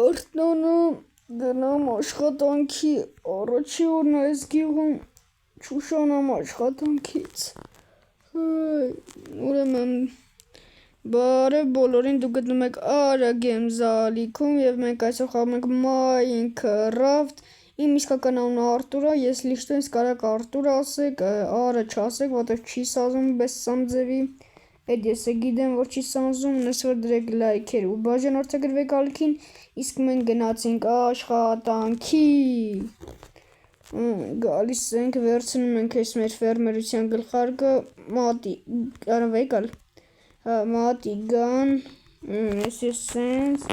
Արտոնը գնամ աշխատանքի առաջի օրն այս գյուղում չուշանամ աշխատանքից ուրեմն բարև բոլորին դուք գտնում եք Արագ եմ զալիքում եւ մենք այսօր խաղում ենք Minecraft իմ իսկական անունը Արտուր է ես լիշտենց կարակ Արտուր ասեք Արը չասեք որտեղ չի սազում без սամձևի Այդ ես գիտեմ որ չի սանձում նես որ դրեք լայքեր ու բաժանորդագրվեք ալիքին իսկ մենք գնացինք աշխատանքի գալիս ենք վերցնում ենք այս մեր ֆերմերության գլխարկը մատի արվեկալ մատիգան ես սենց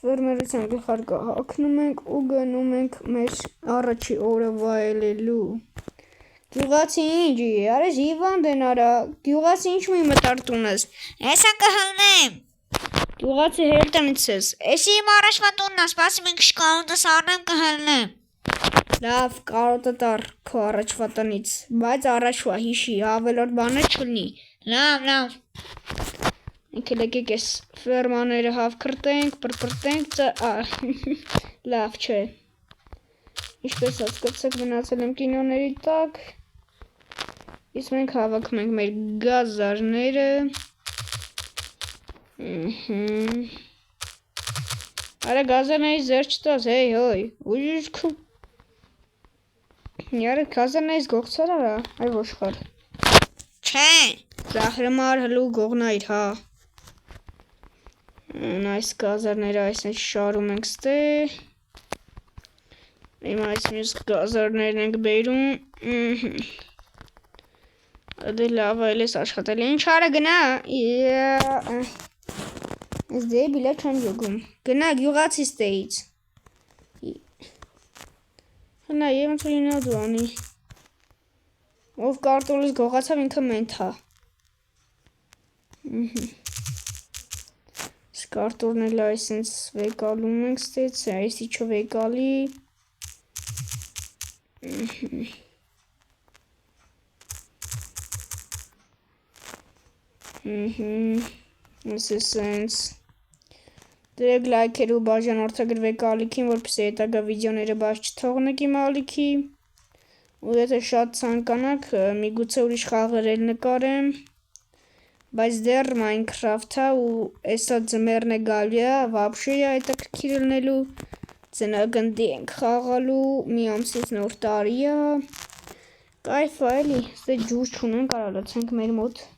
ֆերմերության գլխարկը հագնում ենք ու գնում ենք մեր առաջի օրը վայելելու Գյուղացի ինչ արես Իվան դենարա Գյուղացի ինչ մի մտարտունես Հեսա կհլնեմ Գյուղացի հերտնից ես Էսի իմ առաջվա տունն ասպասի մենք շկարոտս առնեմ կհլնեմ Լավ կարոտը տար քո առաջվա տնից բայց առաջվա հիշի ավելորդ բաներ չլինի Լավ Մենք եկեք ես ֆերմաները հավքրտենք պրպրտենք լավ չէ Ինչպես հասկացեք մնացել եմ կինոների տակ Իսկ մենք հավաքում ենք մեր գազարները Արա գազարներից ձեր չտաս հեյ հոյ ուժիշք Յարը գազարներից գողցար արա այ ոշխար Չէ Զահրմար հլու գողնայր հա Այս գազարները այսպես շարում ենք ստե Իմ այս մյուս գազարներն ենք բերում Դե լավ այլ ես աշխատել Ինչ արա գնա Ես դե բիլա չեմ յոգում Գնա գյուղացի ստեից Հնա և ոնց որ ինա դու անի Ով կարտոլից գողացավ ինքը մենթա Կարտորն էլ այսենց վեկալում ենք ստեից Այս իչո վեկալի Սենց Դրեք լայքեր ու բաժանորդագրվեք ալիքին, որպեսզի հետագա վիդեոները բաց չթողնեք իմ ալիքի ու եթե շատ ցանկանաք, միգուցե ուրիշ խաղեր էլ նկարեմ բայց դեռ Minecraft-ա ու էսա ձմեռն է գալու է, վաբշե է հետաքրքիր լինելու ծնագնդի ենք խաղալու, մի ամսից նոր տարի է Կայֆ է էլի, ստե ջուր չունեն կարալացենք մեր մոտ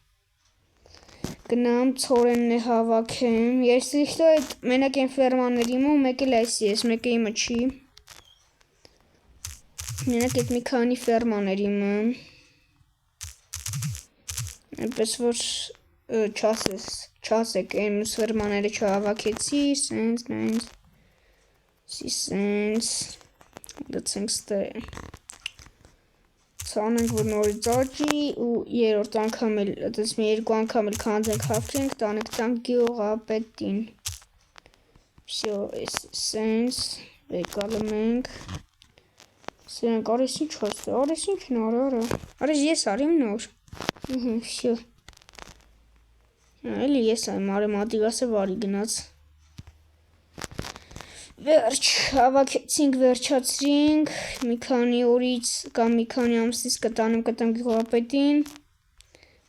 Գնամ ցորենն է հավաքեմ Ես իհտո այդ մենակ են ֆերմաներ իմը ու մեկ էլ այսի ես, մեկը իմը չի Մենակ այդ մի քանի ֆերմաներ իմը Այնպես որ չասեք այն մյուս ֆերմաները չհավաքեցի Սենց նայնց Սենց Դցենք ստե Ցանենք որ նորից աճի ու երրորդ անգամ էլ այդպես մի երկու անգամ էլ քանձենք հավաքենք տանենք տանք գյուղապետին Всё, սենց վեկալում ենք Սրանք արես ինչ հաստե, արես ինչն արա Արես ես արիմ նոր Всё Էլի ես այմ արեմ ատիգասը վարի գնաց Վերջ հավաքեցինք վերջացրինք մի քանի օրից կամ մի քանի ամսից կտամ գյուղապետին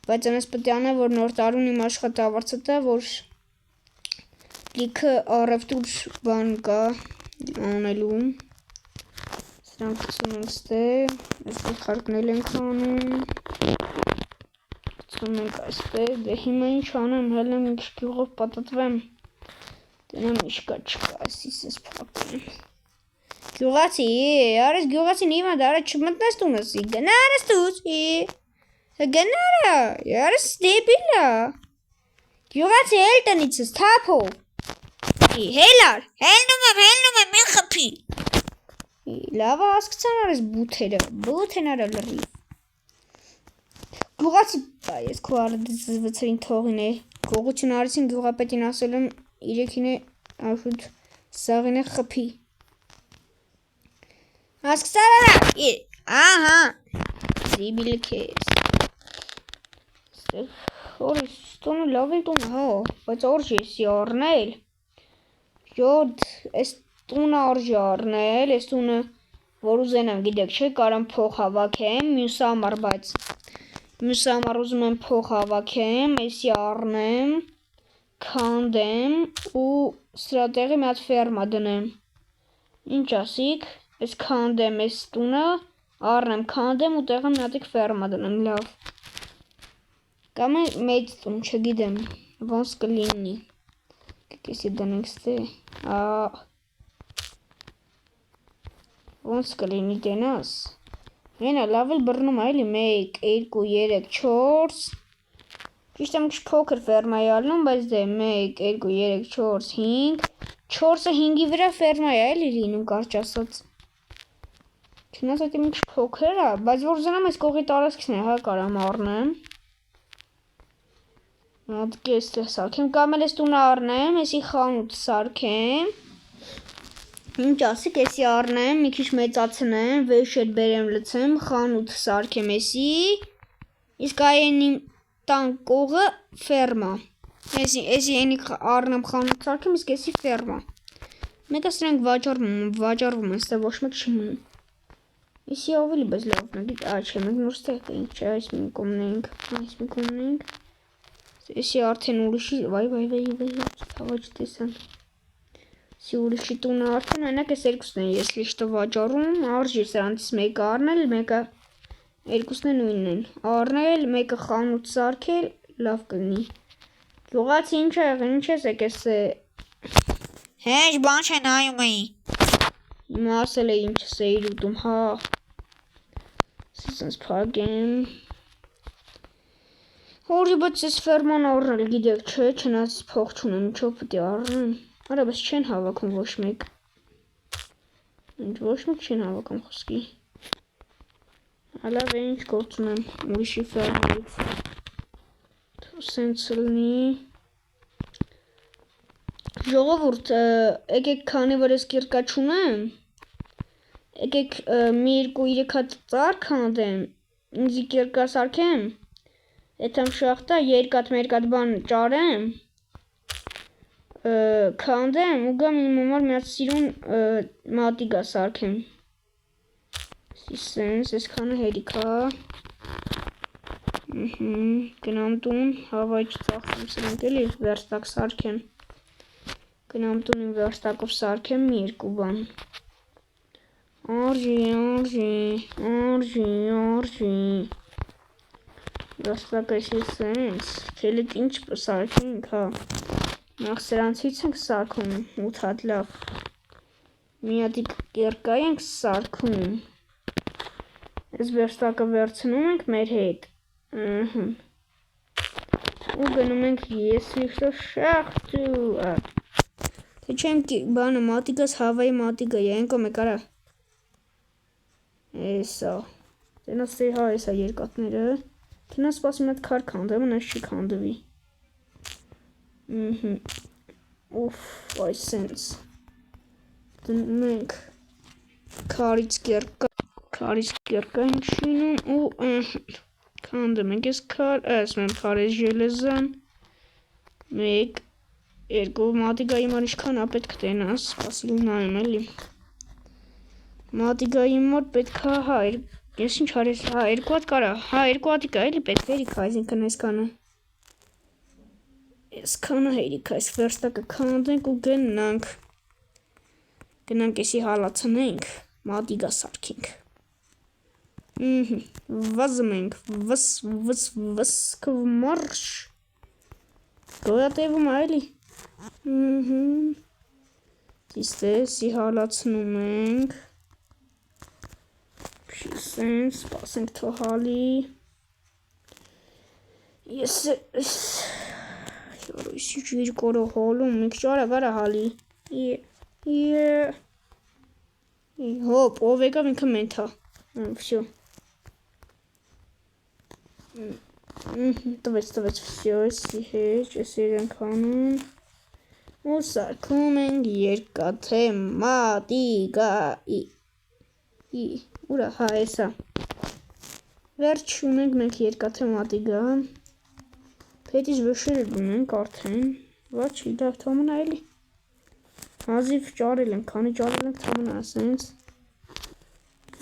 բայց այնպես պետք է անեմ որ նոր տարուն իմ աշխատը ավարտը տա որ լիքը առևտուր բան կա անելու սրանք գցում ենք ստե այս գլխարկնել ենք անում գցում ենք այսպես դե հիմա ինչ անեմ հելեմ ինչ գյուղով պատտվեմ Դենամ իշկա չկա, այսիս ես պապում Գյուղացի, արես գյուղացին իվան դարը չմտնես տունըսի Գնա արես տուց Գնարա, արես դեպիլա Գյուղացի էլ տնիցս, թապով Հելար, հելնում եմ, մի խպի Լավա հասկցան արես բութեն արա լրի Գյուղացի, ես քո արդից վծրին թողին է Գողություն արեցին գյուղապետին ասել եմ իրեքին է աշուտ սաղին է խպի Հասկսար արա Ահա Զիբիլ կեզ Օրս տոնը լավ էլ տոնը հա բայց օրջ եսի առնել Յոթ, այս տունը արժի առնել, այս տունը, որ ուզենամ, գիտեք, չէ, կարամ փող հավաքեմ, մյուս համար, բայց մյուս համար ուզում եմ փող հավաքեմ, էսի առնեմ, քանդեմ ու սրա տեղի մի հատ ֆերմա դնեմ։ Ինչ ասիք, այս քանդեմ այս տունը, առնեմ, քանդեմ ու տեղը մի հատիկ ֆերմա դնեմ, լավ։ Կամ է մեծ տուն, չգիտեմ, ոնց կլինի։ Կեսի դնենք ստե, ոնց կլինի տենաս։ Հենա լավ էլ բռնում է, էլի 1, 2, 3, 4 Ճիշտ եմ քիչ փոքր ֆերմա է ալնում, բայց դե 1, 2, 3, 4, 5 4-ը 5-ի վրա ֆերմա է էլի լինում, կարճ ասած։ Չնայած այդ մի քիչ փոքր է, բայց որ ուզենամ այս կողի տարածքն է, հա, կարամ առնեմ։ Հատ կես սարքեմ, կամ էլ այս տունը առնեմ, էսի խանութ սարքեմ։ Ինչ ասիք, էսի առնեմ, մի քիչ մեծացնեմ, վեշ հետ բերեմ լցեմ, խանութ սարքեմ էսի, իսկ այն իմ տան կողը ֆերմա։ Էսի այնի առնեմ խանութ սարքեմ, իսկ էսի ֆերմա։ Մեկը սրանք վաճառվում են, ստե ոչ մեկ չի մնում։ Էսի ավելի բայց լավն է, չէ, մենք նոր ստեղ կայինք, չէ, այս մի կոմնենք, էսի արդեն ուրիշի, վայ, հավա չտեսան։ Էսի ուրիշի տունը արդեն, այնակ ես երկուսն են, ես լիշտը վաճառում, արժի սրանցից մեկը առնել, մեկը երկուսն է նույնն են, առնել, մեկը խանութ սարքել, լավ կլինի։ Գյուղացի ինչ է եղել, ինչ ես եկես է։ Հեչ բան չէ նայում էի։ Հիմա ասել է ինչ ես էիր ուտում, հա։ Սենց փակեմ։ Հորի բայց ես ֆերման առնել, գիտեք, չէ, չնայած փող չունեմ, ինչով պետք է առնեմ։ Արա, բայց չեն հավաքում ոչ մեկ։ Ինչ ոչ մեկ չեն հավաքում խոսքի։ Հալավ է ինչ գործ ունեմ, ուրիշի ֆերմայից։ Սենց լինի։ Ժողովուրդ, եկեք քանի որ ես կիրկա չունեմ, եկեք մի 2-3 հատ ծառ քանդեմ, ինձի կիրկա սարքեմ, եթեմ շախտա երկաթ բան ճարեմ, քանդեմ ու գամ իմ համար մի հատ սիրուն մատիգա սարքեմ։ Սենց, այսքանը հերիք է։ Գնամ տուն, հավայ չծախսեմ սրանք էլի, վերստակ սարքեմ։ Գնամ տուն իմ վերստակով սարքեմ մի 2 բան։ Արժի։ Վերստակը էսի սենց, չելիք ինչ սարքենք, հա։ Նախ սրանցից ենք սարքում, 8 հատ լավ։ Մի հատիկ կերկայ ենք սարքում։ Այս վերստակը վերցնում ենք մեր հետ։ Ու գնում ենք ես լիշտը շախտու։ Թե չեմ բանը մատիգաս հավայի մատիգա ենքո մեկ արա։ Էսա։ Տենաս տե հա էսա երկատները։ Տենաս սպասում այդ քար քանդեմ, ունես չի քանդվի։ Ուֆ, այս սենց։ Դնենք քարից կերկա ենք շինում ու քանդում ենք ես քար, ասում եմ քարես ժելեզան։ 1 2 մատիգայի մար ինչքան է պետք տենաս, սպասիլ նայում էլի։ Մատիգայի մոտ պետք է, հա, ես ինչ հարես, հա, 2 հատ կարա, հա, 2 հատիկ է, էլի պետք հերիք է, այսինքն այսքանը։ Այսքանը հերիք է, այս վերստակը քանդենք ու գնանք։ Գնանք էսի հալացնենք, մատիգա սարքենք։ Վազում ենք, վս կվմարշ։ Գոյատևում է էլի։ Իսի հալացնում ենք։ Սենց, սպասենք թողալի։ Ես իսի երկորը հոլում, մի քիչ արա հալի։ Հոպ, ով եկավ ինքը մենթա։ Всё։ Տվեց, всё, էսի հեչ, էսի ենք անում։ Ու սարքում ենք երկաթե մատիգայի։ Ուրա, հա, էսա։ Վերջ ունենք մենք երկաթե մատիգա։ Պետից վշերը դունենք արդեն։ Վաչ իդավ թոմն այլի։ Հազիվ ճարել ենք, քանի ճարել ենք թամնա ասենց։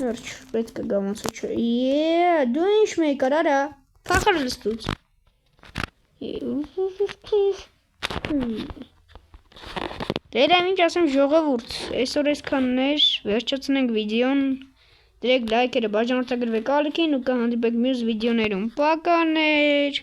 Վերջ, պետք է գամ ոնց չէ։ Դու ինչ մեկար արա։ Փախար լստուց։ Դերեմ ինչ ասեմ ժողովուրդ, այսօր այսքանն էր, վերջացնենք վիդեոն։ Դրեք լայքերը, բաժանորդագրվեք ալիքին ու կհանդիպեք մյուս վիդեոներում։ Պականեր։